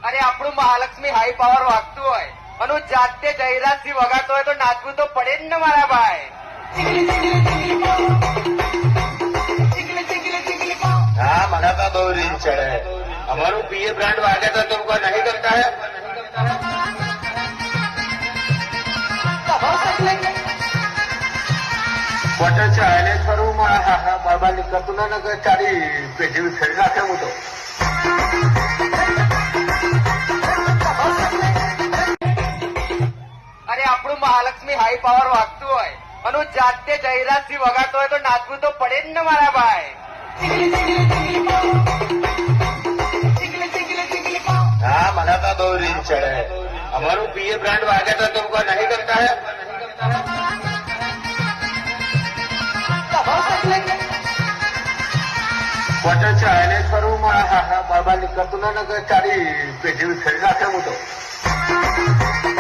અરે આપણું Mahalakshmi high power વાગતું હોય અને હું જાતે જયરાજથી વગાડતો હોય તો નાચવું તો પડે જ ને મારા ભાઈ. हाँ मना का बहुत रील चढ़े हमारू पीए ब्रांड वागे तो तुमको नहीं करता है क्वार्टर से आयले करू बाबा निकलतो ना चारी पेटी फेरी नाखे હું તો અરે આપણું મહાલક્ષ્મી હાઈ પાવર વાગતું હોય અને હું જાતે જયરાજથી વગાડતો હોય તો નાચવું તો પડે જ ને મારા ભાઈ. हाँ मना का बहुत रील चढ़े हमारू पीए ब्रांड वागे तो तुमको नहीं करता है क्वार्टर से आयले करू बाबा निकलतो ना चारी पेटी फेरी नाखे હું તો